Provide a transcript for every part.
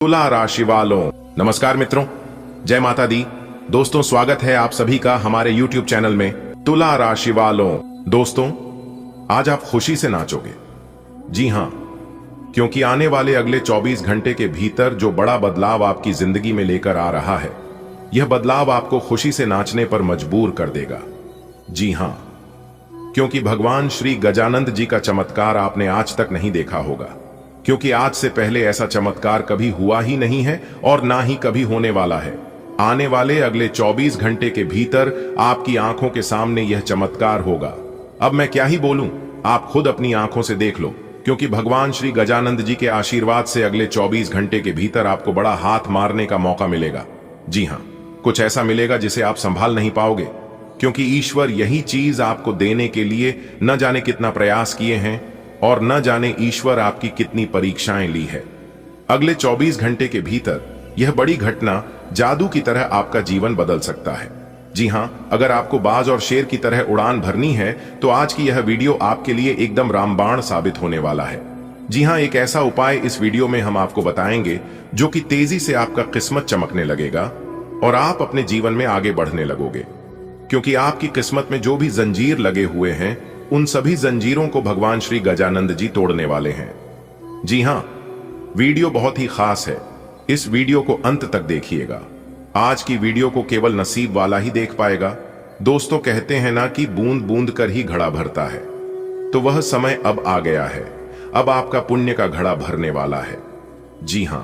तुला राशि वालों, नमस्कार मित्रों, जय माता दी। दोस्तों, स्वागत है आप सभी का हमारे YouTube चैनल में। तुला राशि वालों, दोस्तों आज आप खुशी से नाचोगे। जी हां, क्योंकि आने वाले अगले 24 घंटे के भीतर जो बड़ा बदलाव आपकी जिंदगी में लेकर आ रहा है, यह बदलाव आपको खुशी से नाचने पर मजबूर कर देगा। जी हां, क्योंकि भगवान श्री गजानंद जी का चमत्कार आपने आज तक नहीं देखा होगा, क्योंकि आज से पहले ऐसा चमत्कार कभी हुआ ही नहीं है और ना ही कभी होने वाला है। आने वाले अगले 24 घंटे के भीतर आपकी आंखों के सामने यह चमत्कार होगा। अब मैं क्या ही बोलूं, आप खुद अपनी आंखों से देख लो, क्योंकि भगवान श्री गजानंद जी के आशीर्वाद से अगले 24 घंटे के भीतर आपको बड़ा हाथ मारने का मौका मिलेगा। जी हां, कुछ ऐसा मिलेगा जिसे आप संभाल नहीं पाओगे, क्योंकि ईश्वर यही चीज आपको देने के लिए न जाने कितना प्रयास किए हैं और न जाने ईश्वर आपकी कितनी परीक्षाएं ली है। अगले 24 घंटे के भीतर यह बड़ी घटना जादू की तरह आपका जीवन बदल सकता है। जी हां, अगर आपको बाज और शेर की तरह उड़ान भरनी है तो आज की यह वीडियो आपके लिए एकदम रामबाण साबित होने वाला है। जी हां, एक ऐसा उपाय इस वीडियो में हम आपको बताएंगे जो कि तेजी से आपका किस्मत चमकने लगेगा और आप अपने जीवन में आगे बढ़ने लगोगे, क्योंकि आपकी किस्मत में जो भी जंजीर लगे हुए हैं उन सभी जंजीरों को भगवान श्री गजानंद जी तोड़ने वाले हैं। जी हां, वीडियो बहुत ही खास है, इस वीडियो को अंत तक देखिएगा। आज की वीडियो को केवल नसीब वाला ही देख पाएगा। दोस्तों, कहते हैं ना कि बूंद बूंद कर ही घड़ा भरता है, तो वह समय अब आ गया है। अब आपका पुण्य का घड़ा भरने वाला है। जी हां,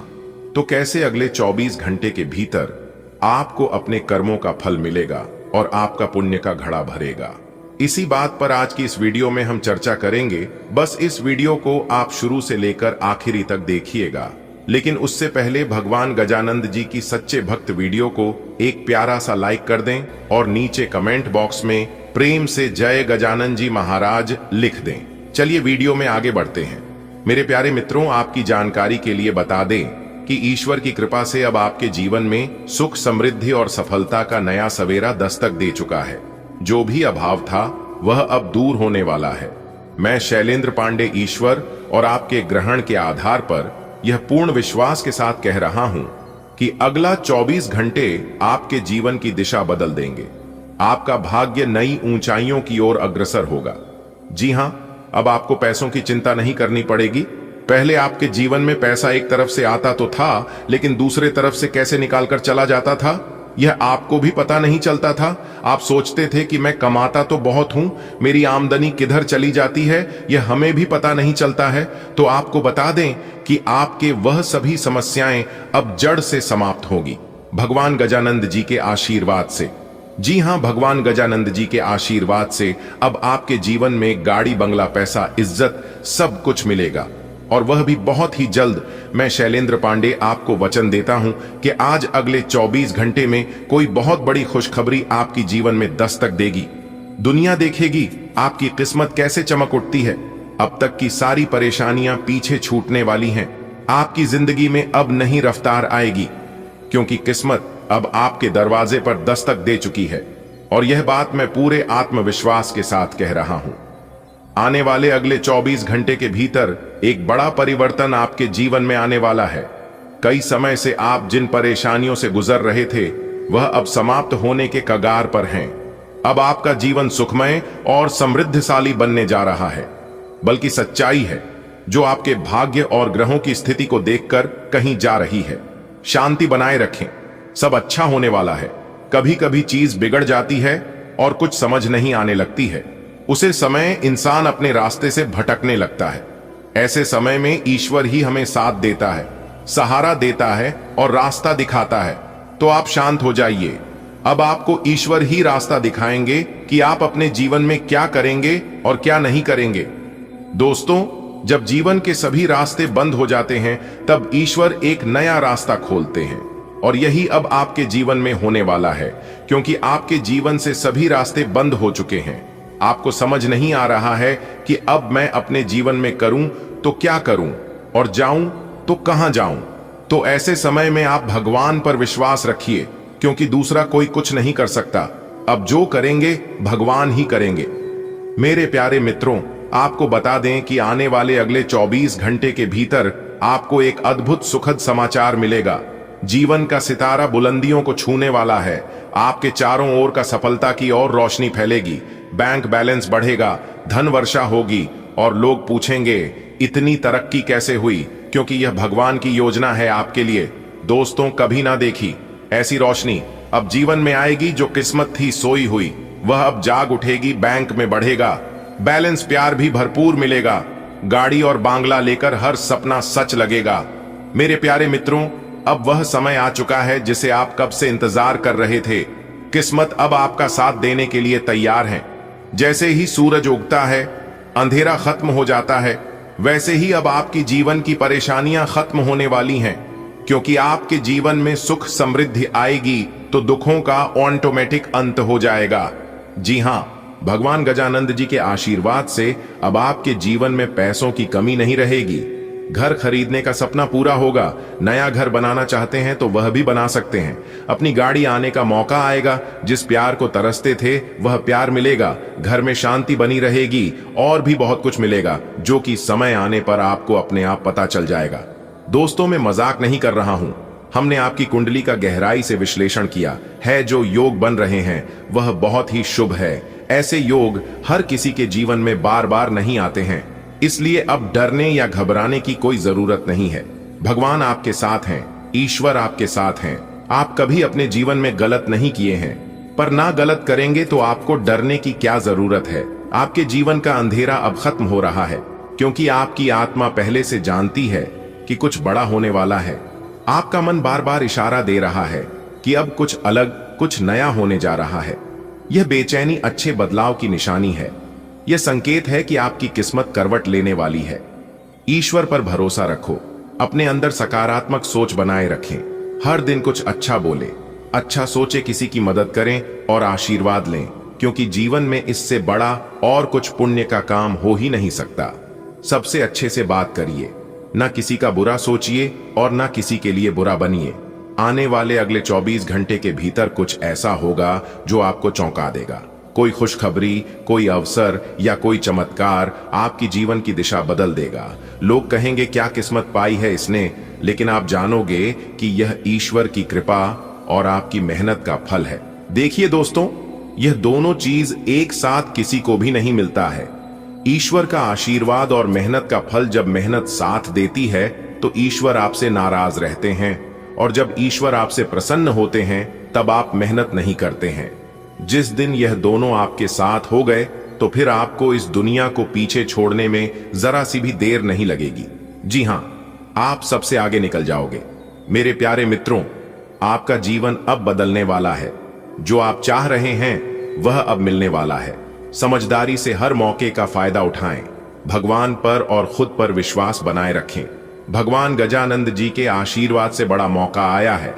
तो कैसे अगले 24 घंटे के भीतर आपको अपने कर्मों का फल मिलेगा और आपका पुण्य का घड़ा भरेगा, इसी बात पर आज की इस वीडियो में हम चर्चा करेंगे। बस इस वीडियो को आप शुरू से लेकर आखिरी तक देखिएगा, लेकिन उससे पहले भगवान गजानंद जी की सच्चे भक्त वीडियो को एक प्यारा सा लाइक कर दें और नीचे कमेंट बॉक्स में प्रेम से जय गजानन जी महाराज लिख दें। चलिए वीडियो में आगे बढ़ते हैं। मेरे प्यारे मित्रों, आपकी जानकारी के लिए बता दें कि ईश्वर की कृपा से अब आपके जीवन में सुख, समृद्धि और सफलता का नया सवेरा दस्तक दे चुका है। जो भी अभाव था वह अब दूर होने वाला है। मैं शैलेंद्र पांडे ईश्वर और आपके ग्रहण के आधार पर यह पूर्ण विश्वास के साथ कह रहा हूं कि अगला 24 घंटे आपके जीवन की दिशा बदल देंगे। आपका भाग्य नई ऊंचाइयों की ओर अग्रसर होगा। जी हां, अब आपको पैसों की चिंता नहीं करनी पड़ेगी। पहले आपके जीवन में पैसा एक तरफ से आता तो था, लेकिन दूसरे तरफ से कैसे निकालकर चला जाता था यह आपको भी पता नहीं चलता था। आप सोचते थे कि मैं कमाता तो बहुत हूं, मेरी आमदनी किधर चली जाती है यह हमें भी पता नहीं चलता है। तो आपको बता दें कि आपके वह सभी समस्याएं अब जड़ से समाप्त होगी, भगवान गजानंद जी के आशीर्वाद से। जी हां, भगवान गजानंद जी के आशीर्वाद से अब आपके जीवन में गाड़ी, बंगला, पैसा, इज्जत सब कुछ मिलेगा, और वह भी बहुत ही जल्द। मैं शैलेंद्र पांडे आपको वचन देता हूं कि आज अगले 24 घंटे में कोई बहुत बड़ी खुशखबरी आपकी जीवन में दस्तक देगी। दुनिया देखेगी आपकी किस्मत कैसे चमक उठती है। अब तक की सारी परेशानियां पीछे छूटने वाली हैं। आपकी जिंदगी में अब नई रफ्तार आएगी, क्योंकि किस्मत अब आपके दरवाजे पर दस्तक दे चुकी है, और यह बात मैं पूरे आत्मविश्वास के साथ कह रहा हूं। आने वाले अगले 24 घंटे के भीतर एक बड़ा परिवर्तन आपके जीवन में आने वाला है। कई समय से आप जिन परेशानियों से गुजर रहे थे वह अब समाप्त होने के कगार पर हैं। अब आपका जीवन सुखमय और समृद्धशाली बनने जा रहा है। बल्कि सच्चाई है जो आपके भाग्य और ग्रहों की स्थिति को देखकर कहीं जा रही है। शांति बनाए रखें, सब अच्छा होने वाला है। कभी कभी चीज बिगड़ जाती है और कुछ समझ नहीं आने लगती है। उसे समय इंसान अपने रास्ते से भटकने लगता है। ऐसे समय में ईश्वर ही हमें साथ देता है, सहारा देता है और रास्ता दिखाता है। तो आप शांत हो जाइए। अब आपको ईश्वर ही रास्ता दिखाएंगे कि आप अपने जीवन में क्या करेंगे और क्या नहीं करेंगे। दोस्तों, जब जीवन के सभी रास्ते बंद हो जाते हैं तब ईश्वर एक नया रास्ता खोलते हैं, और यही अब आपके जीवन में होने वाला है, क्योंकि आपके जीवन से सभी रास्ते बंद हो चुके हैं। आपको समझ नहीं आ रहा है कि अब मैं अपने जीवन में करूं तो क्या करूं और जाऊं तो कहां जाऊं। तो ऐसे समय में आप भगवान पर विश्वास रखिए, क्योंकि दूसरा कोई कुछ नहीं कर सकता। अब जो करेंगे भगवान ही करेंगे। मेरे प्यारे मित्रों, आपको बता दें कि आने वाले अगले 24 घंटे के भीतर आपको एक अद्भुत सुखद समाचार मिलेगा। जीवन का सितारा बुलंदियों को छूने वाला है। आपके चारों ओर का सफलता की ओर रोशनी फैलेगी। बैंक बैलेंस बढ़ेगा, धन वर्षा होगी और लोग पूछेंगे इतनी तरक्की कैसे हुई, क्योंकि यह भगवान की योजना है आपके लिए। दोस्तों, कभी ना देखी ऐसी रोशनी अब जीवन में आएगी। जो किस्मत थी सोई हुई, वह अब जाग उठेगी। बैंक में बढ़ेगा बैलेंस, प्यार भी भरपूर मिलेगा। गाड़ी और बांग्ला लेकर हर सपना सच लगेगा। मेरे प्यारे मित्रों, अब वह समय आ चुका है जिसे आप कब से इंतजार कर रहे थे। किस्मत अब आपका साथ देने के लिए तैयार है। जैसे ही सूरज उगता है, अंधेरा खत्म हो जाता है, वैसे ही अब आपकी जीवन की परेशानियां खत्म होने वाली हैं। क्योंकि आपके जीवन में सुख समृद्धि आएगी तो दुखों का ऑटोमेटिक अंत हो जाएगा। जी हां, भगवान गजानंद जी के आशीर्वाद से अब आपके जीवन में पैसों की कमी नहीं रहेगी। घर खरीदने का सपना पूरा होगा। नया घर बनाना चाहते हैं तो वह भी बना सकते हैं। अपनी गाड़ी आने का मौका आएगा। जिस प्यार को तरसते थे वह प्यार मिलेगा। घर में शांति बनी रहेगी और भी बहुत कुछ मिलेगा, जो कि समय आने पर आपको अपने आप पता चल जाएगा। दोस्तों, मैं मजाक नहीं कर रहा हूं। हमने आपकी कुंडली का गहराई से विश्लेषण किया है। जो योग बन रहे हैं वह बहुत ही शुभ है। ऐसे योग हर किसी के जीवन में बार बार नहीं आते हैं, इसलिए अब डरने या घबराने की कोई जरूरत नहीं है। भगवान आपके साथ हैं, ईश्वर आपके साथ हैं। आप कभी अपने जीवन में गलत नहीं किए हैं, पर ना गलत करेंगे तो आपको डरने की क्या जरूरत है। आपके जीवन का अंधेरा अब खत्म हो रहा है, क्योंकि आपकी आत्मा पहले से जानती है कि कुछ बड़ा होने वाला है। आपका मन बार बार इशारा दे रहा है कि अब कुछ अलग, कुछ नया होने जा रहा है। यह बेचैनी अच्छे बदलाव की निशानी है। यह संकेत है कि आपकी किस्मत करवट लेने वाली है। ईश्वर पर भरोसा रखो। अपने अंदर सकारात्मक सोच बनाए रखें। हर दिन कुछ अच्छा बोले, अच्छा सोचे, किसी की मदद करें और आशीर्वाद लें, क्योंकि जीवन में इससे बड़ा और कुछ पुण्य का काम हो ही नहीं सकता। सबसे अच्छे से बात करिए, ना किसी का बुरा सोचिए और ना किसी के लिए बुरा बनिए। आने वाले अगले 24 घंटे के भीतर कुछ ऐसा होगा जो आपको चौंका देगा। कोई खुशखबरी, कोई अवसर या कोई चमत्कार आपकी जीवन की दिशा बदल देगा। लोग कहेंगे क्या किस्मत पाई है इसने, लेकिन आप जानोगे कि यह ईश्वर की कृपा और आपकी मेहनत का फल है। देखिए दोस्तों, यह दोनों चीज एक साथ किसी को भी नहीं मिलता है। ईश्वर का आशीर्वाद और मेहनत का फल जब मेहनत साथ देती है तो ईश्वर आपसे नाराज रहते हैं, और जब ईश्वर आपसे प्रसन्न होते हैं तब आप मेहनत नहीं करते हैं। जिस दिन यह दोनों आपके साथ हो गए तो फिर आपको इस दुनिया को पीछे छोड़ने में जरा सी भी देर नहीं लगेगी। जी हां, आप सबसे आगे निकल जाओगे। मेरे प्यारे मित्रों, आपका जीवन अब बदलने वाला है। जो आप चाह रहे हैं वह अब मिलने वाला है। समझदारी से हर मौके का फायदा उठाएं। भगवान पर और खुद पर विश्वास बनाए रखें। भगवान गजानंद जी के आशीर्वाद से बड़ा मौका आया है।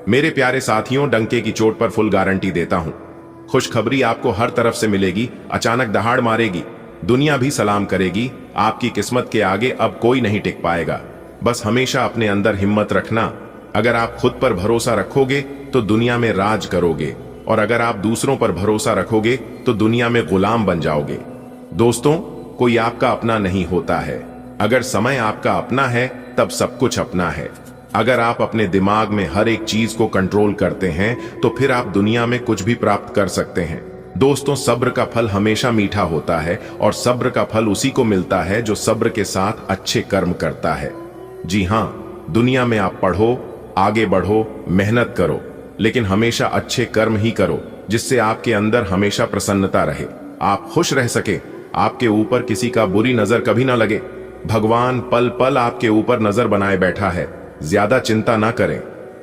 मेरे प्यारे साथियों, डंके की चोट पर फुल गारंटी देता हूं। खुशखबरी आपको हर तरफ से मिलेगी। अचानक दहाड़ मारेगी, दुनिया भी सलाम करेगी। आपकी किस्मत के आगे अब कोई नहीं टिक पाएगा। बस हमेशा अपने अंदर हिम्मत रखना। अगर आप खुद पर भरोसा रखोगे तो दुनिया में राज करोगे, और अगर आप दूसरों पर भरोसा रखोगे तो दुनिया में गुलाम बन जाओगे। दोस्तों, कोई आपका अपना नहीं होता है। अगर समय आपका अपना है तब सब कुछ अपना है। अगर आप अपने दिमाग में हर एक चीज को कंट्रोल करते हैं तो फिर आप दुनिया में कुछ भी प्राप्त कर सकते हैं। दोस्तों, सब्र का फल हमेशा मीठा होता है, और सब्र का फल उसी को मिलता है जो सब्र के साथ अच्छे कर्म करता है। जी हां, दुनिया में आप पढ़ो, आगे बढ़ो, मेहनत करो, लेकिन हमेशा अच्छे कर्म ही करो, जिससे आपके अंदर हमेशा प्रसन्नता रहे, आप खुश रह सके, आपके ऊपर किसी का बुरी नजर कभी ना लगे। भगवान पल पल आपके ऊपर नजर बनाए बैठा है। ज्यादा चिंता ना करें,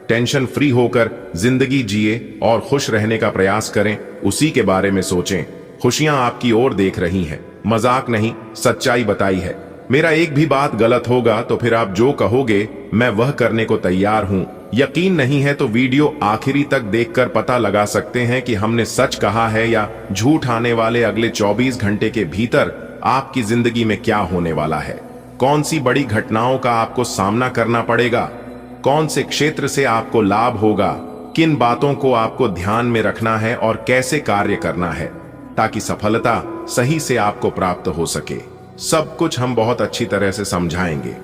टेंशन फ्री होकर जिंदगी जिए और खुश रहने का प्रयास करें। उसी के बारे में सोचें। खुशियां आपकी ओर देख रही हैं। मजाक नहीं, सच्चाई बताई है। मेरा एक भी बात गलत होगा तो फिर आप जो कहोगे मैं वह करने को तैयार हूं। यकीन नहीं है तो वीडियो आखिरी तक देखकर पता लगा सकते हैं कि हमने सच कहा है या झूठ। आने वाले अगले 24 घंटे के भीतर आपकी जिंदगी में क्या होने वाला है, कौन सी बड़ी घटनाओं का आपको सामना करना पड़ेगा, कौन से क्षेत्र से आपको लाभ होगा, किन बातों को आपको ध्यान में रखना है और कैसे कार्य करना है ताकि सफलता सही से आपको प्राप्त हो सके, सब कुछ हम बहुत अच्छी तरह से समझाएंगे।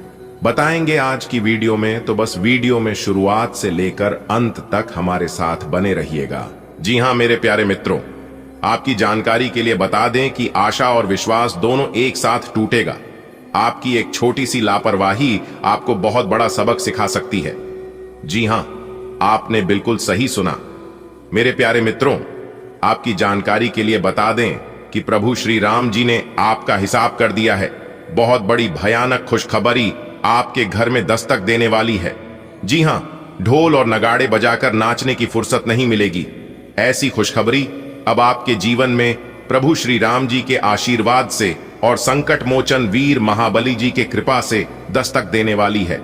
बताएंगे आज की वीडियो में, तो बस वीडियो में शुरुआत से लेकर अंत तक हमारे साथ बने रहिएगा। जी हां मेरे प्यारे मित्रों, आपकी जानकारी के लिए बता दें कि आशा और विश्वास दोनों एक साथ टूटेगा। आपकी एक छोटी सी लापरवाही आपको बहुत बड़ा सबक सिखा सकती है। जी हां, आपने बिल्कुल सही सुना। मेरे प्यारे मित्रों, आपकी जानकारी के लिए बता दें कि प्रभु श्री राम जी ने आपका हिसाब कर दिया है। बहुत बड़ी भयानक खुशखबरी आपके घर में दस्तक देने वाली है। जी हां, ढोल और नगाड़े बजाकर नाचने की फुर्सत नहीं मिलेगी। ऐसी खुशखबरी अब आपके जीवन में प्रभु श्री राम जी के आशीर्वाद से और संकट मोचन वीर महाबली जी के कृपा से दस्तक देने वाली है।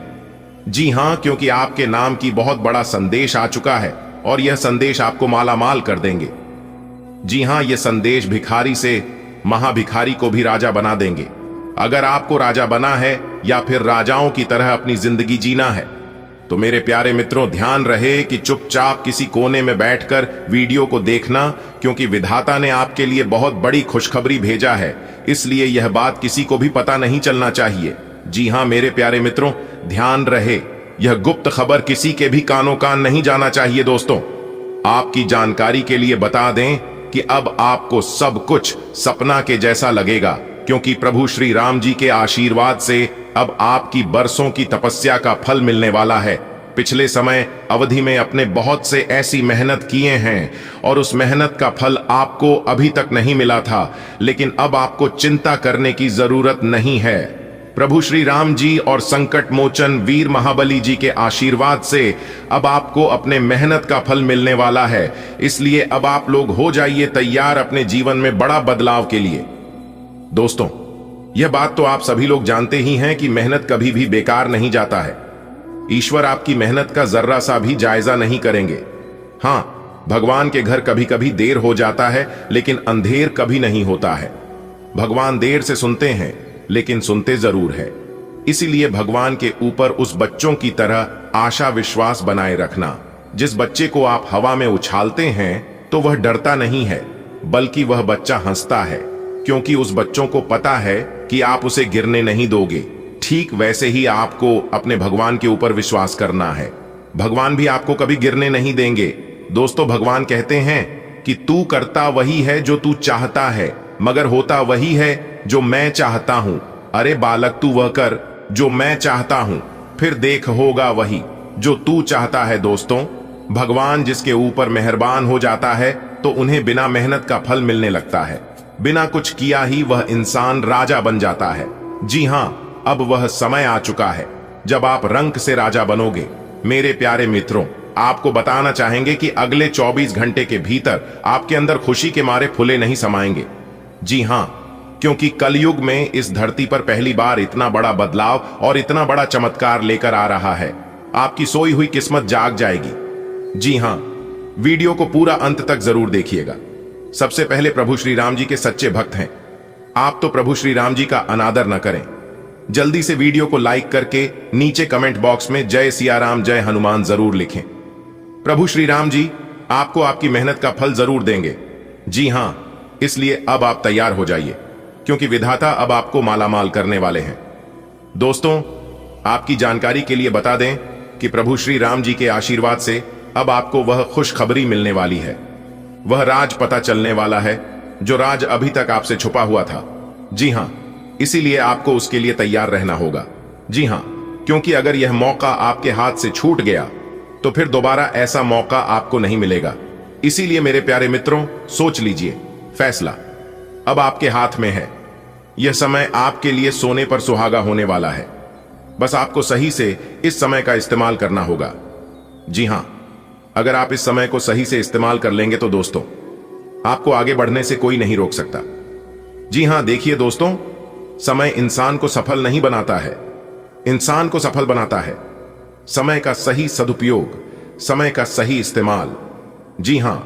जी हां, क्योंकि आपके नाम की बहुत बड़ा संदेश आ चुका है और यह संदेश आपको मालामाल कर देंगे। जी हां, यह संदेश भिखारी से महाभिखारी को भी राजा बना देंगे। अगर आपको राजा बना है या फिर राजाओं की तरह अपनी जिंदगी जीना है, तो मेरे प्यारे मित्रों ध्यान रहे कि चुपचाप किसी कोने में बैठकर वीडियो को देखना, क्योंकि विधाता ने आपके लिए बहुत बड़ी खुशखबरी भेजा है। इसलिए यह बात किसी को भी पता नहीं चलना चाहिए। जी हां मेरे प्यारे मित्रों, ध्यान रहे, यह गुप्त खबर किसी के भी कानों कान नहीं जाना चाहिए। दोस्तों, आपकी जानकारी के लिए बता दें कि अब आपको सब कुछ सपना के जैसा लगेगा, क्योंकि प्रभु श्री राम जी के आशीर्वाद से अब आपकी बरसों की तपस्या का फल मिलने वाला है। पिछले समय अवधि में अपने बहुत से ऐसी मेहनत किए हैं और उस मेहनत का फल आपको अभी तक नहीं मिला था, लेकिन अब आपको चिंता करने की जरूरत नहीं है। प्रभु श्री राम जी और संकट मोचन वीर महाबली जी के आशीर्वाद से अब आपको अपने मेहनत का फल मिलने वाला है। इसलिए अब आप लोग हो जाइए तैयार अपने जीवन में बड़ा बदलाव के लिए। दोस्तों, यह बात तो आप सभी लोग जानते ही हैं कि मेहनत कभी भी बेकार नहीं जाता है। ईश्वर आपकी मेहनत का जर्रा सा भी जायजा नहीं करेंगे। हां, भगवान के घर कभी कभी देर हो जाता है, लेकिन अंधेर कभी नहीं होता है। भगवान देर से सुनते हैं, लेकिन सुनते जरूर है। इसीलिए भगवान के ऊपर उस बच्चों की तरह आशा विश्वास बनाए रखना। जिस बच्चे को आप हवा में उछालते हैं तो वह डरता नहीं है, बल्कि वह बच्चा हंसता है, क्योंकि उस बच्चों को पता है कि आप उसे गिरने नहीं दोगे। ठीक वैसे ही आपको अपने भगवान के ऊपर विश्वास करना है। भगवान भी आपको कभी गिरने नहीं देंगे। दोस्तों, भगवान कहते हैं कि तू करता वही है जो तू चाहता है, मगर होता वही है जो मैं चाहता हूं। अरे बालक, तू वह कर जो मैं चाहता हूं, फिर देख होगा वही जो तू चाहता है। दोस्तों, भगवान जिसके ऊपर मेहरबान हो जाता है तो उन्हें बिना मेहनत का फल मिलने लगता है। बिना कुछ किया ही वह इंसान राजा बन जाता है। जी हां, अब वह समय आ चुका है जब आप रंक से राजा बनोगे। मेरे प्यारे मित्रों, आपको बताना चाहेंगे कि अगले 24 घंटे के भीतर आपके अंदर खुशी के मारे फुले नहीं समाएंगे। जी हां, क्योंकि कलयुग में इस धरती पर पहली बार इतना बड़ा बदलाव और इतना बड़ा चमत्कार लेकर आ रहा है। आपकी सोई हुई किस्मत जाग जाएगी। जी हां, वीडियो को पूरा अंत तक जरूर देखिएगा। सबसे पहले प्रभु श्री राम जी के सच्चे भक्त हैं आप, तो प्रभु श्री राम जी का अनादर न करें। जल्दी से वीडियो को लाइक करके नीचे कमेंट बॉक्स में जय सिया राम जय हनुमान जरूर लिखें। प्रभु श्री राम जी आपको आपकी मेहनत का फल जरूर देंगे। जी हां, इसलिए अब आप तैयार हो जाइए, क्योंकि विधाता अब आपको मालामाल करने वाले हैं। दोस्तों, आपकी जानकारी के लिए बता दें कि प्रभु श्री राम जी के आशीर्वाद से अब आपको वह खुशखबरी मिलने वाली है। वह राज पता चलने वाला है जो राज अभी तक आपसे छुपा हुआ था। जी हां, इसीलिए आपको उसके लिए तैयार रहना होगा। जी हां, क्योंकि अगर यह मौका आपके हाथ से छूट गया तो फिर दोबारा ऐसा मौका आपको नहीं मिलेगा। इसीलिए मेरे प्यारे मित्रों, सोच लीजिए, फैसला अब आपके हाथ में है। यह समय आपके लिए सोने पर सुहागा होने वाला है। बस आपको सही से इस समय का इस्तेमाल करना होगा। जी हां, अगर आप इस समय को सही से इस्तेमाल कर लेंगे तो दोस्तों, आपको आगे बढ़ने से कोई नहीं रोक सकता। जी हां, देखिए दोस्तों, समय इंसान को सफल नहीं बनाता है, इंसान को सफल बनाता है समय का सही सदुपयोग, समय का सही इस्तेमाल। जी हां,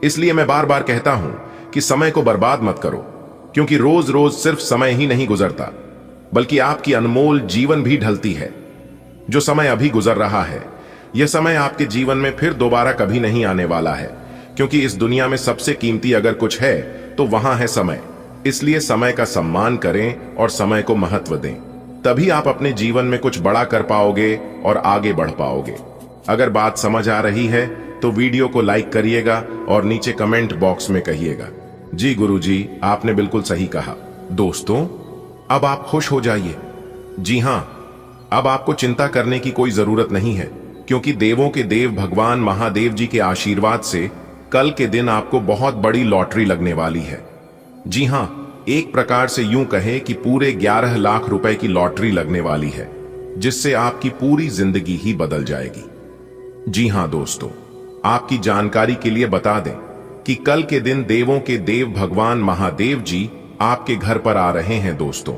इसलिए मैं बार बार कहता हूं कि समय को बर्बाद मत करो, क्योंकि रोज रोज सिर्फ समय ही नहीं गुजरता, बल्कि आपकी अनमोल जीवन भी ढलती है। जो समय अभी गुजर रहा है, यह समय आपके जीवन में फिर दोबारा कभी नहीं आने वाला है, क्योंकि इस दुनिया में सबसे कीमती अगर कुछ है तो वहां है समय। इसलिए समय का सम्मान करें और समय को महत्व दें। तभी आप अपने जीवन में कुछ बड़ा कर पाओगे और आगे बढ़ पाओगे। अगर बात समझ आ रही है तो वीडियो को लाइक करिएगा और नीचे कमेंट बॉक्स में कहिएगा, जी गुरुजी आपने बिल्कुल सही कहा। दोस्तों, अब आप खुश हो जाइए। जी हां, अब आपको चिंता करने की कोई जरूरत नहीं है, क्योंकि देवों के देव भगवान महादेव जी के आशीर्वाद से कल के दिन आपको बहुत बड़ी लॉटरी लगने वाली है। जी हां, एक प्रकार से यूं कहें कि पूरे 11 लाख रुपए की लॉटरी लगने वाली है, जिससे आपकी पूरी जिंदगी ही बदल जाएगी। जी हां दोस्तों, आपकी जानकारी के लिए बता दें कि कल के दिन देवों के देव भगवान महादेव जी आपके घर पर आ रहे हैं। दोस्तों,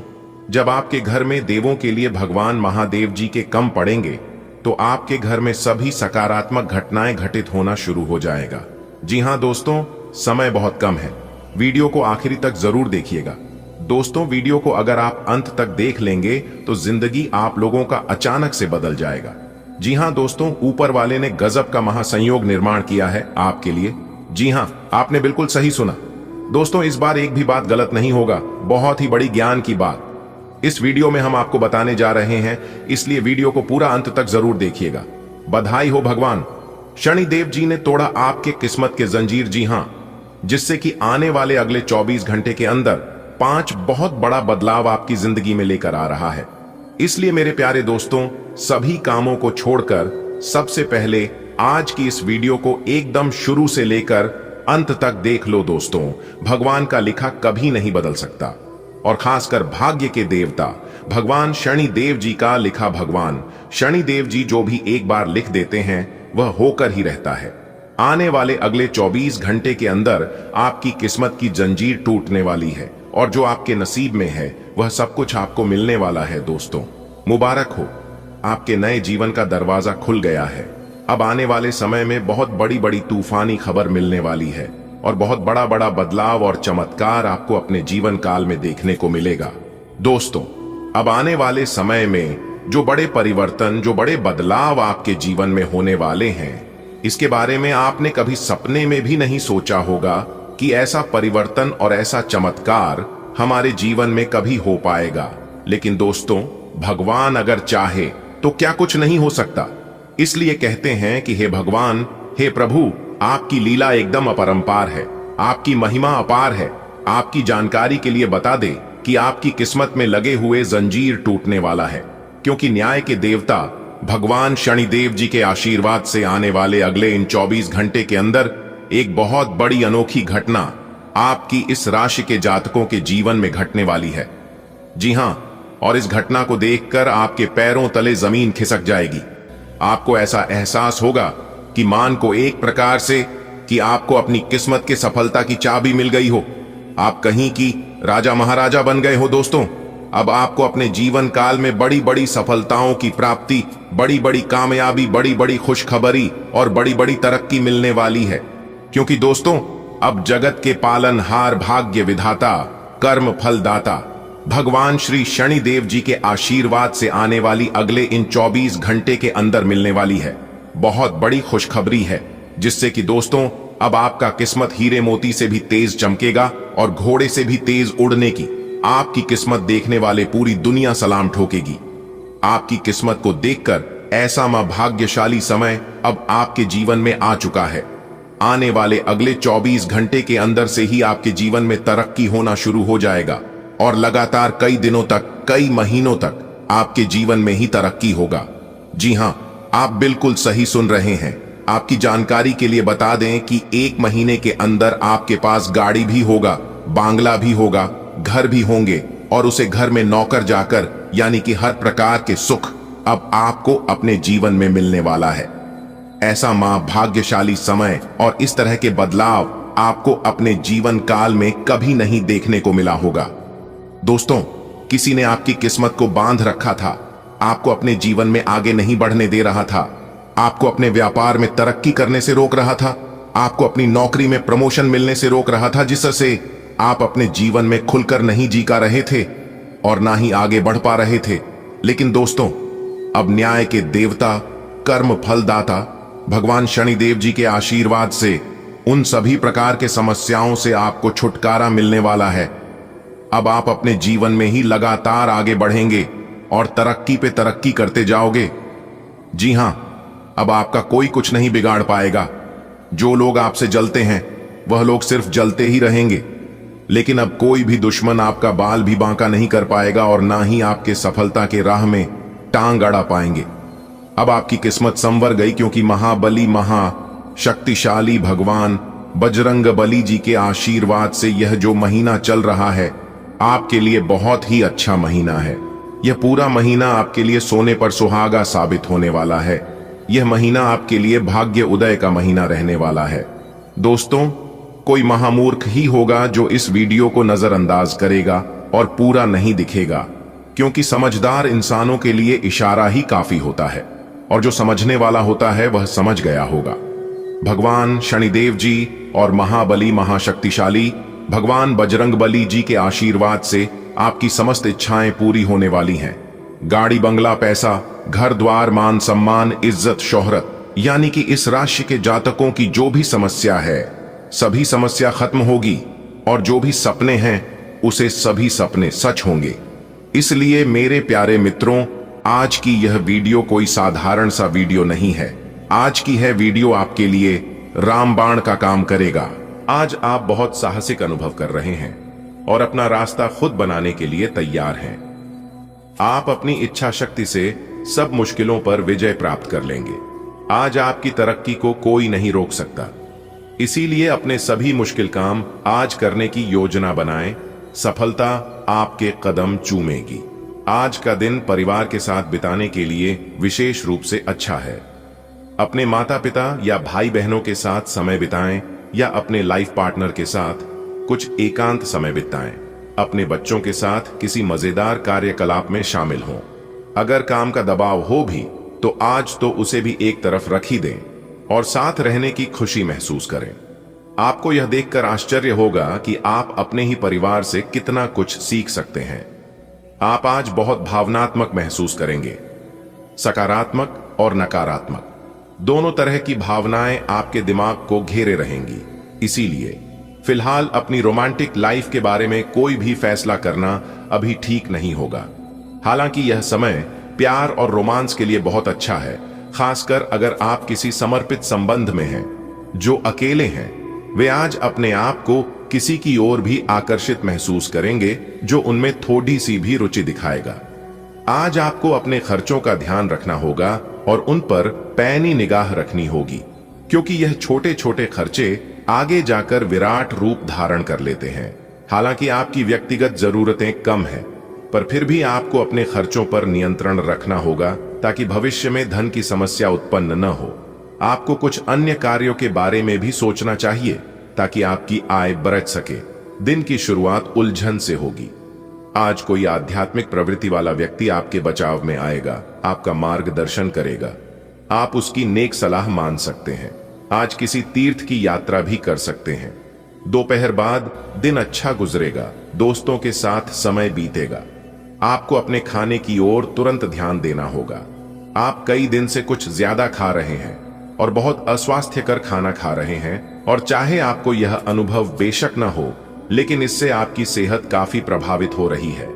जब आपके घर में देवों के लिए भगवान महादेव जी के कम पड़ेंगे तो आपके घर में सभी सकारात्मक घटनाएं घटित होना शुरू हो जाएगा। जी हां दोस्तों, समय बहुत कम है, वीडियो को आखिरी तक जरूर देखिएगा। दोस्तों, वीडियो को अगर आप अंत तक देख लेंगे तो जिंदगी आप लोगों का अचानक से बदल जाएगा। जी हां दोस्तों, ऊपर वाले ने गजब का महासंयोग निर्माण किया है आपके लिए। जी हां, आपने बिल्कुल सही सुना। दोस्तों, इस बार एक भी बात गलत नहीं होगा, बहुत ही बड़ी ज्ञान की बात इस वीडियो में हम आपको बताने जा रहे हैं, इसलिए वीडियो को पूरा अंत तक जरूर देखिएगा। बधाई हो भगवान शनिदेव जी ने तोड़ा आपके किस्मत के जंजीर। जी हां, जिससे कि आने वाले अगले 24 घंटे के अंदर 5 बहुत बड़ा बदलाव आपकी जिंदगी में लेकर आ रहा है। इसलिए मेरे प्यारे दोस्तों, सभी कामों को छोड़कर सबसे पहले आज की इस वीडियो को एकदम शुरू से लेकर अंत तक देख लो। दोस्तों, भगवान का लिखा कभी नहीं बदल सकता, और खासकर भाग्य के देवता भगवान शनिदेव जी का लिखा। भगवान शनिदेव जी जो भी एक बार लिख देते हैं वह होकर ही रहता है। आने वाले अगले 24 घंटे के अंदर आपकी किस्मत की जंजीर टूटने वाली है, और जो आपके नसीब में है वह सब कुछ आपको मिलने वाला है। दोस्तों, मुबारक हो, आपके नए जीवन का दरवाजा खुल गया है। अब आने वाले समय में बहुत बड़ी बड़ी तूफानी खबर मिलने वाली है, और बहुत बड़ा बड़ा बदलाव और चमत्कार आपको अपने जीवन काल में देखने को मिलेगा। दोस्तों, अब आने वाले समय में जो बड़े परिवर्तन, जो बड़े बदलाव आपके जीवन में होने वाले हैं, इसके बारे में आपने कभी सपने में भी नहीं सोचा होगा कि ऐसा परिवर्तन और ऐसा चमत्कार हमारे जीवन में कभी हो पाएगा। लेकिन दोस्तों, भगवान अगर चाहे तो क्या कुछ नहीं हो सकता। इसलिए कहते हैं कि हे भगवान, हे प्रभु, आपकी लीला एकदम अपरंपार है, आपकी महिमा अपार है। आपकी जानकारी के लिए बता दे कि आपकी किस्मत में लगे हुए जंजीर टूटने वाला है, क्योंकि न्याय के देवता भगवान शनिदेव जी के आशीर्वाद से आने वाले अगले इन 24 घंटे के अंदर एक बहुत बड़ी अनोखी घटना आपकी इस राशि के जातकों के जीवन में घटने वाली है। जी हां, और इस घटना को देखकर आपके पैरों तले जमीन खिसक जाएगी। आपको ऐसा एहसास होगा कि मान को एक प्रकार से कि आपको अपनी किस्मत के सफलता की चाबी मिल गई हो, आप कहीं की राजा महाराजा बन गए हो। दोस्तों, अब आपको अपने जीवन काल में बड़ी बड़ी सफलताओं की प्राप्ति, बड़ी बड़ी कामयाबी, बड़ी बड़ी खुशखबरी और बड़ी बड़ी तरक्की मिलने वाली है, क्योंकि दोस्तों, अब जगत के पालनहार, भाग्य विधाता, कर्म फलदाता भगवान श्री शनिदेव जी के आशीर्वाद से आने वाली अगले इन 24 घंटे के अंदर मिलने वाली है बहुत बड़ी खुशखबरी है, जिससे कि दोस्तों, अब आपका किस्मत हीरे मोती से भी तेज चमकेगा और घोड़े से भी तेज उड़ने की आपकी किस्मत देखने वाले पूरी दुनिया सलाम ठोकेगी। आपकी किस्मत को देखकर ऐसा भाग्यशाली समय अब आपके जीवन में आ चुका है। आने वाले अगले 24 घंटे के अंदर से ही आपके जीवन में तरक्की होना शुरू हो जाएगा, और लगातार कई दिनों तक, कई महीनों तक आपके जीवन में ही तरक्की होगा। जी हां, आप बिल्कुल सही सुन रहे हैं। आपकी जानकारी के लिए बता दें कि 1 महीने के अंदर आपके पास गाड़ी भी होगा, बांग्ला भी होगा, घर भी होंगे, और उसे घर में नौकर जाकर, यानी कि हर प्रकार के सुख अब आपको अपने जीवन में मिलने वाला है। ऐसा भाग्यशाली समय और इस तरह के बदलाव आपको अपने जीवन काल में कभी नहीं देखने को मिला होगा। दोस्तों, किसी ने आपकी किस्मत को बांध रखा था, आपको अपने जीवन में आगे नहीं बढ़ने दे रहा था, आपको अपने व्यापार में तरक्की करने से रोक रहा था, आपको अपनी नौकरी में प्रमोशन मिलने से रोक रहा था, जिससे आप अपने जीवन में खुलकर नहीं जी का रहे थे और ना ही आगे बढ़ पा रहे थे। लेकिन दोस्तों, अब न्याय के देवता, कर्म फलदाता भगवान शनिदेव जी के आशीर्वाद से उन सभी प्रकार के समस्याओं से आपको छुटकारा मिलने वाला है। अब आप अपने जीवन में ही लगातार आगे बढ़ेंगे और तरक्की पे तरक्की करते जाओगे। जी हां, अब आपका कोई कुछ नहीं बिगाड़ पाएगा। जो लोग आपसे जलते हैं वह लोग सिर्फ जलते ही रहेंगे, लेकिन अब कोई भी दुश्मन आपका बाल भी बांका नहीं कर पाएगा और ना ही आपके सफलता के राह में टांग अड़ा पाएंगे। अब आपकी किस्मत संवर गई, क्योंकि महाबली महाशक्तिशाली भगवान बजरंग बली जी के आशीर्वाद से यह जो महीना चल रहा है आपके लिए बहुत ही अच्छा महीना है। यह पूरा महीना आपके लिए सोने पर सुहागा साबित होने वाला है। यह महीना आपके लिए भाग्य उदय का महीना रहने वाला है। दोस्तों, कोई महामूर्ख ही होगा जो इस वीडियो को नजरअंदाज करेगा और पूरा नहीं दिखेगा, क्योंकि समझदार इंसानों के लिए इशारा ही काफी होता है और जो समझने वाला होता है वह समझ गया होगा। भगवान शनिदेव जी और महाबली महाशक्तिशाली भगवान बजरंगबली जी के आशीर्वाद से आपकी समस्त इच्छाएं पूरी होने वाली हैं। गाड़ी बंगला, पैसा, घर द्वार, मान सम्मान, इज्जत शोहरत, यानी कि इस राशि के जातकों की जो भी समस्या है सभी समस्या खत्म होगी, और जो भी सपने हैं उसे सभी सपने सच होंगे। इसलिए मेरे प्यारे मित्रों, आज की यह वीडियो कोई साधारण सा वीडियो नहीं है। आज की है वीडियो आपके लिए रामबाण का काम करेगा। आज आप बहुत साहसिक अनुभव कर रहे हैं और अपना रास्ता खुद बनाने के लिए तैयार हैं। आप अपनी इच्छा शक्ति से सब मुश्किलों पर विजय प्राप्त कर लेंगे। आज आपकी तरक्की को कोई नहीं रोक सकता, इसीलिए अपने सभी मुश्किल काम आज करने की योजना बनाएं। सफलता आपके कदम चूमेगी। आज का दिन परिवार के साथ बिताने के लिए विशेष रूप से अच्छा है। अपने माता पिता या भाई बहनों के साथ समय बिताएं या अपने लाइफ पार्टनर के साथ कुछ एकांत समय बिताएं। अपने बच्चों के साथ किसी मजेदार कार्यकलाप में शामिल हों। अगर काम का दबाव हो भी तो आज तो उसे भी एक तरफ रख ही दें और साथ रहने की खुशी महसूस करें। आपको यह देखकर आश्चर्य होगा कि आप अपने ही परिवार से कितना कुछ सीख सकते हैं। आप आज बहुत भावनात्मक महसूस करेंगे। सकारात्मक और नकारात्मक दोनों तरह की भावनाएं आपके दिमाग को घेरे रहेंगी। इसीलिए फिलहाल अपनी रोमांटिक लाइफ के बारे में कोई भी फैसला करना अभी ठीक नहीं होगा। हालांकि यह समय प्यार और रोमांस के लिए बहुत अच्छा है, खासकर अगर आप किसी समर्पित संबंध में हैं। जो अकेले हैं वे आज अपने आप को किसी की ओर भी आकर्षित महसूस करेंगे जो उनमें थोड़ी सी भी रुचि दिखाएगा। आज आपको अपने खर्चों का ध्यान रखना होगा और उन पर पैनी निगाह रखनी होगी, क्योंकि यह छोटे छोटे खर्चे आगे जाकर विराट रूप धारण कर लेते हैं। हालांकि आपकी व्यक्तिगत जरूरतें कम हैं, पर फिर भी आपको अपने खर्चों पर नियंत्रण रखना होगा ताकि भविष्य में धन की समस्या उत्पन्न न हो। आपको कुछ अन्य कार्यों के बारे में भी सोचना चाहिए ताकि आपकी आय बढ़ सके। दिन की शुरुआत उलझन से होगी। आज कोई आध्यात्मिक प्रवृत्ति वाला व्यक्ति आपके बचाव में आएगा, आपका मार्गदर्शन करेगा। आप उसकी नेक सलाह मान सकते हैं। आज किसी तीर्थ की यात्रा भी कर सकते हैं। दोपहर बाद दिन अच्छा गुजरेगा, दोस्तों के साथ समय बीतेगा। आपको अपने खाने की ओर तुरंत ध्यान देना होगा। आप कई दिन से कुछ ज्यादा खा रहे हैं और बहुत अस्वास्थ्यकर खाना खा रहे हैं, और चाहे आपको यह अनुभव बेशक न हो, लेकिन इससे आपकी सेहत काफी प्रभावित हो रही है।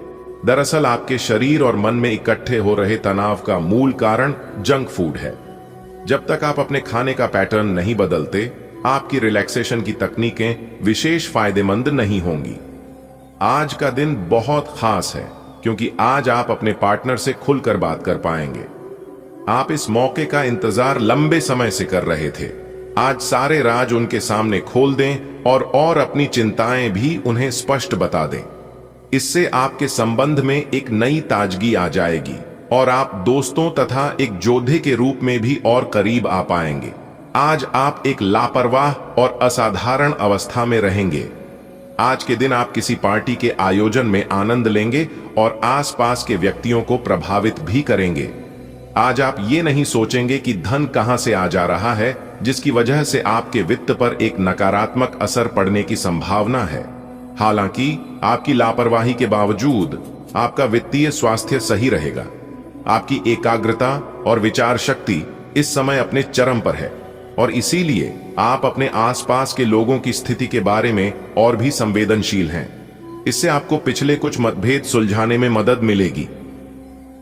दरअसल आपके शरीर और मन में इकट्ठे हो रहे तनाव का मूल कारण जंक फूड है। जब तक आप अपने खाने का पैटर्न नहीं बदलते, आपकी रिलैक्सेशन की तकनीकें विशेष फायदेमंद नहीं होंगी। आज का दिन बहुत खास है, क्योंकि आज आप अपने पार्टनर से खुलकर बात कर पाएंगे। आप इस मौके का इंतजार लंबे समय से कर रहे थे। आज सारे राज उनके सामने खोल दें और अपनी चिंताएं भी उन्हें स्पष्ट बता दें। इससे आपके संबंध में एक नई ताजगी आ जाएगी और आप दोस्तों तथा एक योद्धे के रूप में भी और करीब आ पाएंगे। आज आप एक लापरवाह और असाधारण अवस्था में रहेंगे। आज के दिन आप किसी पार्टी के आयोजन में आनंद लेंगे और आसपास के व्यक्तियों को प्रभावित भी करेंगे। आज आप ये नहीं सोचेंगे कि धन कहां से आ जा रहा है, जिसकी वजह से आपके वित्त पर एक नकारात्मक असर पड़ने की संभावना है। हालांकि आपकी लापरवाही के बावजूद आपका वित्तीय स्वास्थ्य सही रहेगा। आपकी एकाग्रता और विचार शक्ति इस समय अपने चरम पर है, और इसीलिए आप अपने आसपास के लोगों की स्थिति के बारे में और भी संवेदनशील हैं। इससे आपको पिछले कुछ मतभेद सुलझाने में मदद मिलेगी।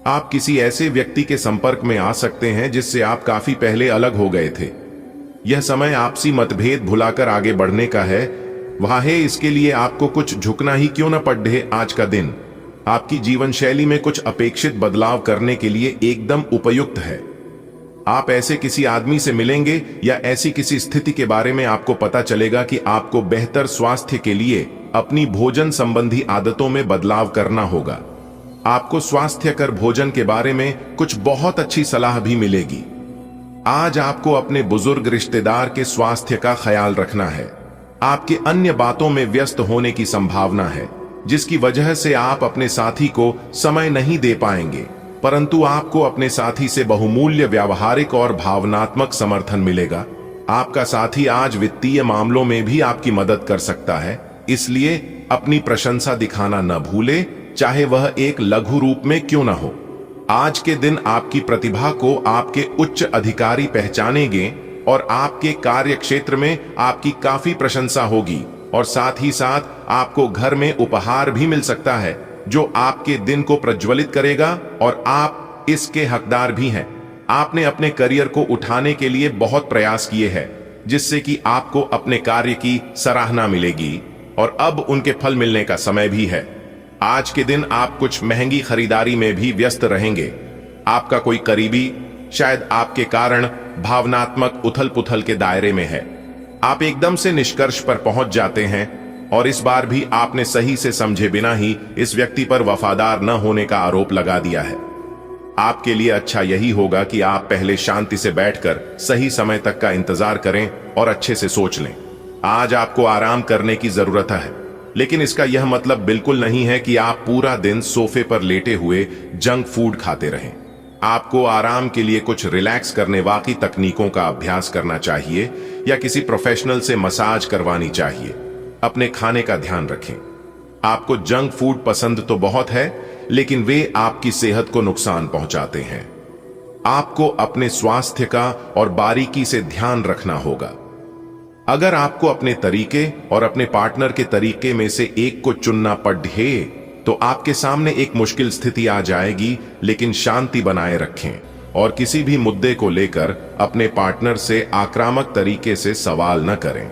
आप किसी ऐसे व्यक्ति के संपर्क में आ सकते हैं जिससे आप काफी पहले अलग हो गए थे। यह समय आपसी मतभेद भुलाकर आगे बढ़ने का है। वह है, इसके लिए आपको कुछ झुकना ही क्यों न पड़े। आज का दिन आपकी जीवन शैली में कुछ अपेक्षित बदलाव करने के लिए एकदम उपयुक्त है। आप ऐसे किसी आदमी से मिलेंगे या ऐसी किसी स्थिति के बारे में आपको पता चलेगा कि आपको बेहतर स्वास्थ्य के लिए अपनी भोजन संबंधी आदतों में बदलाव करना होगा। आपको स्वास्थ्यकर भोजन के बारे में कुछ बहुत अच्छी सलाह भी मिलेगी। आज आपको अपने बुजुर्ग रिश्तेदार के स्वास्थ्य का ख्याल रखना है। आपके अन्य बातों में व्यस्त होने की संभावना है, जिसकी वजह से आप अपने साथी को समय नहीं दे पाएंगे, परंतु आपको अपने साथी से बहुमूल्य व्यावहारिक और भावनात्मक समर्थन मिलेगा। आपका साथी आज वित्तीय मामलों में भी आपकी मदद कर सकता है, इसलिए अपनी प्रशंसा दिखाना न भूले, चाहे वह एक लघु रूप में क्यों न हो। आज के दिन आपकी प्रतिभा को आपके उच्च अधिकारी पहचानेंगे और आपके कार्य क्षेत्र में आपकी काफी प्रशंसा होगी, और साथ ही साथ आपको घर में उपहार भी मिल सकता है जो आपके दिन को प्रज्वलित करेगा, और आप इसके हकदार भी हैं। आपने अपने करियर को उठाने के लिए बहुत प्रयास किए हैं, जिससे कि आपको अपने कार्य की सराहना मिलेगी और अब उनके फल मिलने का समय भी है। आज के दिन आप कुछ महंगी खरीदारी में भी व्यस्त रहेंगे। आपका कोई करीबी शायद आपके कारण भावनात्मक उथल पुथल के दायरे में है। आप एकदम से निष्कर्ष पर पहुंच जाते हैं, और इस बार भी आपने सही से समझे बिना ही इस व्यक्ति पर वफादार न होने का आरोप लगा दिया है। आपके लिए अच्छा यही होगा कि आप पहले शांति से बैठकर सही समय तक का इंतजार करें और अच्छे से सोच लें। आज आपको आराम करने की जरूरत है, लेकिन इसका यह मतलब बिल्कुल नहीं है कि आप पूरा दिन सोफे पर लेटे हुए जंक फूड खाते रहें। आपको आराम के लिए कुछ रिलैक्स करने वाली तकनीकों का अभ्यास करना चाहिए या किसी प्रोफेशनल से मसाज करवानी चाहिए। अपने खाने का ध्यान रखें। आपको जंक फूड पसंद तो बहुत है, लेकिन वे आपकी सेहत को नुकसान पहुंचाते हैं। आपको अपने स्वास्थ्य का और बारीकी से ध्यान रखना होगा। अगर आपको अपने तरीके और अपने पार्टनर के तरीके में से एक को चुनना पड़े तो आपके सामने एक मुश्किल स्थिति आ जाएगी, लेकिन शांति बनाए रखें और किसी भी मुद्दे को लेकर अपने पार्टनर से आक्रामक तरीके से सवाल न करें।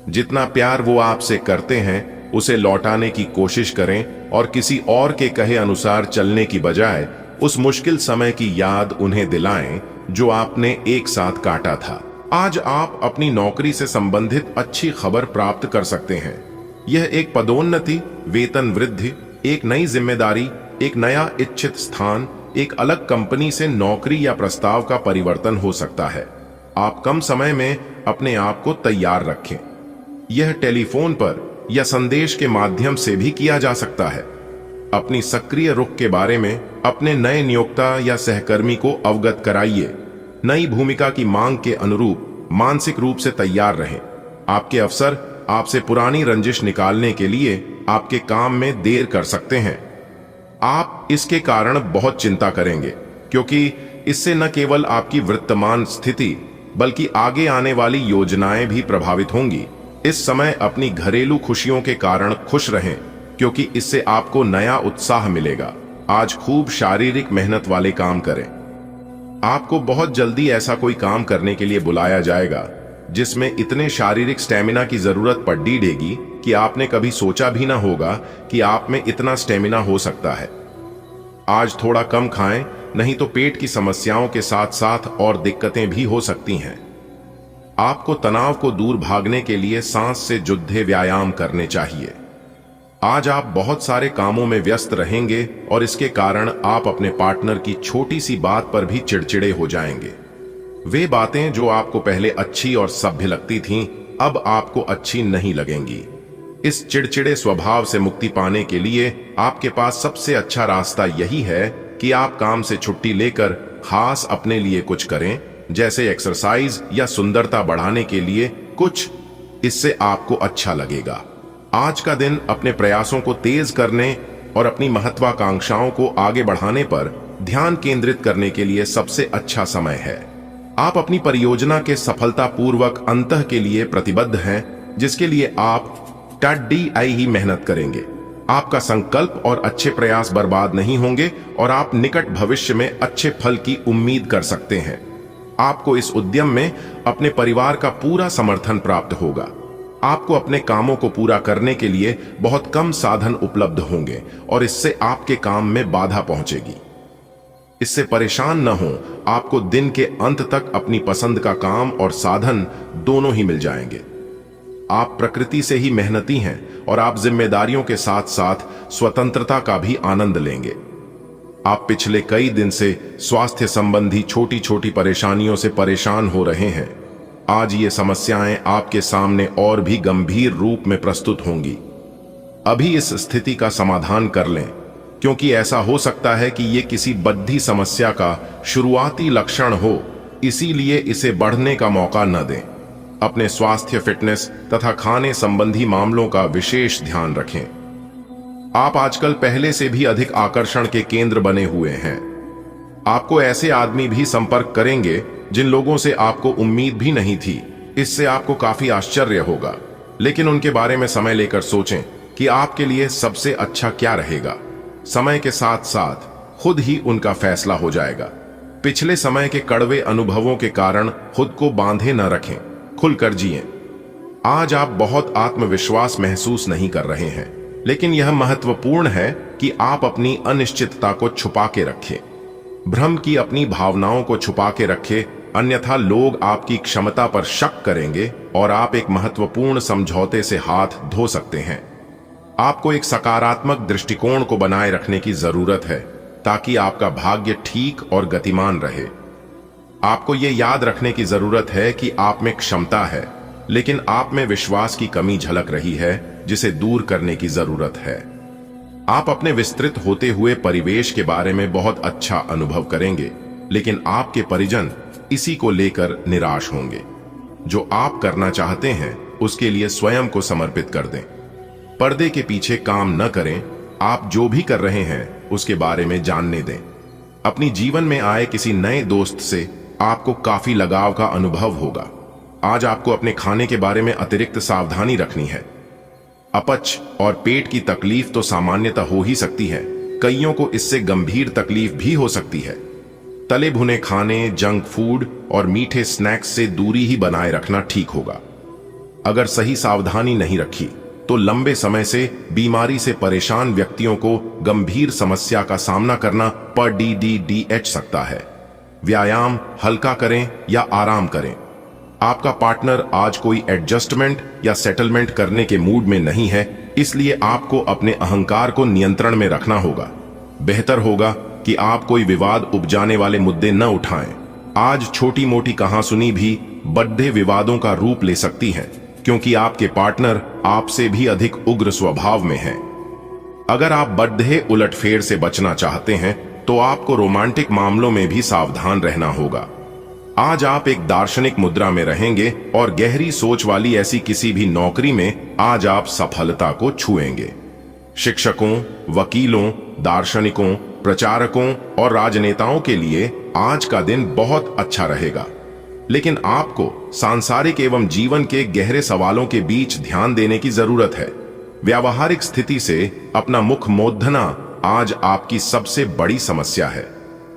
जितना प्यार वो आपसे करते हैं उसे लौटाने की कोशिश करें और किसी और के कहे अनुसार चलने की बजाय उस मुश्किल समय की याद उन्हें दिलाएं जो आपने एक साथ काटा था। आज आप अपनी नौकरी से संबंधित अच्छी खबर प्राप्त कर सकते हैं। यह एक पदोन्नति, वेतन वृद्धि, एक नई जिम्मेदारी, एक नया इच्छित स्थान, एक अलग कंपनी से नौकरी या प्रस्ताव का परिवर्तन हो सकता है। आप कम समय में अपने आप को तैयार रखें। यह टेलीफोन पर या संदेश के माध्यम से भी किया जा सकता है। अपनी सक्रिय रुख के बारे में अपने नए नियोक्ता या सहकर्मी को अवगत कराइए। नई भूमिका की मांग के अनुरूप मानसिक रूप से तैयार रहें। आपके अफसर आपसे पुरानी रंजिश निकालने के लिए आपके काम में देर कर सकते हैं। आप इसके कारण बहुत चिंता करेंगे, क्योंकि इससे न केवल आपकी वर्तमान स्थिति बल्कि आगे आने वाली योजनाएं भी प्रभावित होंगी। इस समय अपनी घरेलू खुशियों के कारण खुश रहें, क्योंकि इससे आपको नया उत्साह मिलेगा। आज खूब शारीरिक मेहनत वाले काम करें। आपको बहुत जल्दी ऐसा कोई काम करने के लिए बुलाया जाएगा जिसमें इतने शारीरिक स्टेमिना की जरूरत पड़ेगी कि आपने कभी सोचा भी ना होगा कि आप में इतना स्टेमिना हो सकता है। आज थोड़ा कम खाएं, नहीं तो पेट की समस्याओं के साथ साथ और दिक्कतें भी हो सकती हैं। आपको तनाव को दूर भागने के लिए सांस से जुड़े व्यायाम करने चाहिए। आज आप बहुत सारे कामों में व्यस्त रहेंगे और इसके कारण आप अपने पार्टनर की छोटी सी बात पर भी चिड़चिड़े हो जाएंगे। वे बातें जो आपको पहले अच्छी और सभ्य लगती थीं, अब आपको अच्छी नहीं लगेंगी। इस चिड़चिड़े स्वभाव से मुक्ति पाने के लिए आपके पास सबसे अच्छा रास्ता यही है कि आप काम से छुट्टी लेकर खास अपने लिए कुछ करें, जैसे एक्सरसाइज या सुंदरता बढ़ाने के लिए कुछ। इससे आपको अच्छा लगेगा। आज का दिन अपने प्रयासों को तेज करने और अपनी महत्वाकांक्षाओं को आगे बढ़ाने पर ध्यान केंद्रित करने के लिए सबसे अच्छा समय है। आप अपनी परियोजना के सफलतापूर्वक अंत के लिए प्रतिबद्ध हैं, जिसके लिए आप ही मेहनत करेंगे। आपका संकल्प और अच्छे प्रयास बर्बाद नहीं होंगे और आप निकट भविष्य में अच्छे फल की उम्मीद कर सकते हैं। आपको इस उद्यम में अपने परिवार का पूरा समर्थन प्राप्त होगा। आपको अपने कामों को पूरा करने के लिए बहुत कम साधन उपलब्ध होंगे और इससे आपके काम में बाधा पहुंचेगी। इससे परेशान न हो, आपको दिन के अंत तक अपनी पसंद का काम और साधन दोनों ही मिल जाएंगे। आप प्रकृति से ही मेहनती हैं और आप जिम्मेदारियों के साथ साथ स्वतंत्रता का भी आनंद लेंगे। आप पिछले कई दिन से स्वास्थ्य संबंधी छोटी छोटी परेशानियों से परेशान हो रहे हैं। आज ये समस्याएं आपके सामने और भी गंभीर रूप में प्रस्तुत होंगी। अभी इस स्थिति का समाधान कर लें, क्योंकि ऐसा हो सकता है कि ये किसी बद्धी समस्या का शुरुआती लक्षण हो, इसीलिए इसे बढ़ने का मौका न दें। अपने स्वास्थ्य, फिटनेस तथा खाने संबंधी मामलों का विशेष ध्यान रखें। आप आजकल पहले से भी अधिक आकर्षण के केंद्र बने हुए हैं। आपको ऐसे आदमी भी संपर्क करेंगे जिन लोगों से आपको उम्मीद भी नहीं थी। इससे आपको काफी आश्चर्य होगा, लेकिन उनके बारे में समय लेकर सोचें कि आपके लिए सबसे अच्छा क्या रहेगा। समय के साथ साथ खुद ही उनका फैसला हो जाएगा। पिछले समय के कड़वे अनुभवों के कारण खुद को बांधे न रखें, खुलकर जिएं। आज आप बहुत आत्मविश्वास महसूस नहीं कर रहे हैं, लेकिन यह महत्वपूर्ण है कि आप अपनी अनिश्चितता को छुपा के रखें। भ्रम की अपनी भावनाओं को छुपा के रखें, अन्यथा लोग आपकी क्षमता पर शक करेंगे और आप एक महत्वपूर्ण समझौते से हाथ धो सकते हैं। आपको एक सकारात्मक दृष्टिकोण को बनाए रखने की जरूरत है ताकि आपका भाग्य ठीक और गतिमान रहे। आपको यह याद रखने की जरूरत है कि आप में क्षमता है, लेकिन आप में विश्वास की कमी झलक रही है, जिसे दूर करने की जरूरत है। आप अपने विस्तृत होते हुए परिवेश के बारे में बहुत अच्छा अनुभव करेंगे, लेकिन आपके परिजन इसी को लेकर निराश होंगे। जो आप करना चाहते हैं उसके लिए स्वयं को समर्पित कर दें। पर्दे के पीछे काम न करें। आप जो भी कर रहे हैं उसके बारे में जानने दें। अपनी जीवन में आए किसी नए दोस्त से आपको काफी लगाव का अनुभव होगा। आज आपको अपने खाने के बारे में अतिरिक्त सावधानी रखनी है। अपच और पेट की तकलीफ तो सामान्यतः हो ही सकती है, कईयों को इससे गंभीर तकलीफ भी हो सकती है। तले भुने खाने, जंक फूड और मीठे स्नैक्स से दूरी ही बनाए रखना ठीक होगा। अगर सही सावधानी नहीं रखी तो लंबे समय से बीमारी से परेशान व्यक्तियों को गंभीर समस्या का सामना करना पड़ सकता है। व्यायाम हल्का करें या आराम करें। आपका पार्टनर आज कोई एडजस्टमेंट या सेटलमेंट करने के मूड में नहीं है, इसलिए आपको अपने अहंकार को नियंत्रण में रखना होगा। बेहतर होगा कि आप कोई विवाद उपजाने वाले मुद्दे न उठाएं। आज छोटी मोटी कहासुनी भी बड़े विवादों का रूप ले सकती है, क्योंकि आपके पार्टनर आपसे भी अधिक उग्र स्वभाव में है। अगर आप बड़े उलटफेर से बचना चाहते हैं तो आपको रोमांटिक मामलों में भी सावधान रहना होगा। आज आप एक दार्शनिक मुद्रा में रहेंगे और गहरी सोच वाली ऐसी किसी भी नौकरी में आज आप सफलता को छुएंगे। शिक्षकों, वकीलों, दार्शनिकों, प्रचारकों और राजनेताओं के लिए आज का दिन बहुत अच्छा रहेगा, लेकिन आपको सांसारिक एवं जीवन के गहरे सवालों के बीच ध्यान देने की जरूरत है। व्यावहारिक स्थिति से अपना मुख मोड़ना आज आपकी सबसे बड़ी समस्या है।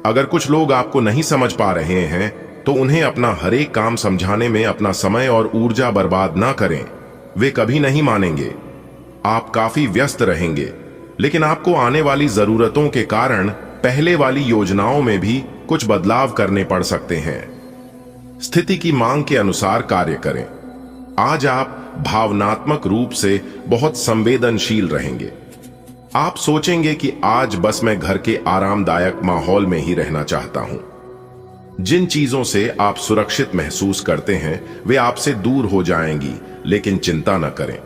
अगर कुछ लोग आपको नहीं समझ पा रहे हैं तो उन्हें अपना हर एक काम समझाने में अपना समय और ऊर्जा बर्बाद ना करें। वे कभी नहीं मानेंगे। आप काफी व्यस्त रहेंगे, लेकिन आपको आने वाली जरूरतों के कारण पहले वाली योजनाओं में भी कुछ बदलाव करने पड़ सकते हैं। स्थिति की मांग के अनुसार कार्य करें। आज आप भावनात्मक रूप से बहुत संवेदनशील रहेंगे। आप सोचेंगे कि आज बस मैं घर के आरामदायक माहौल में ही रहना चाहता हूं। जिन चीजों से आप सुरक्षित महसूस करते हैं वे आपसे दूर हो जाएंगी, लेकिन चिंता न करें।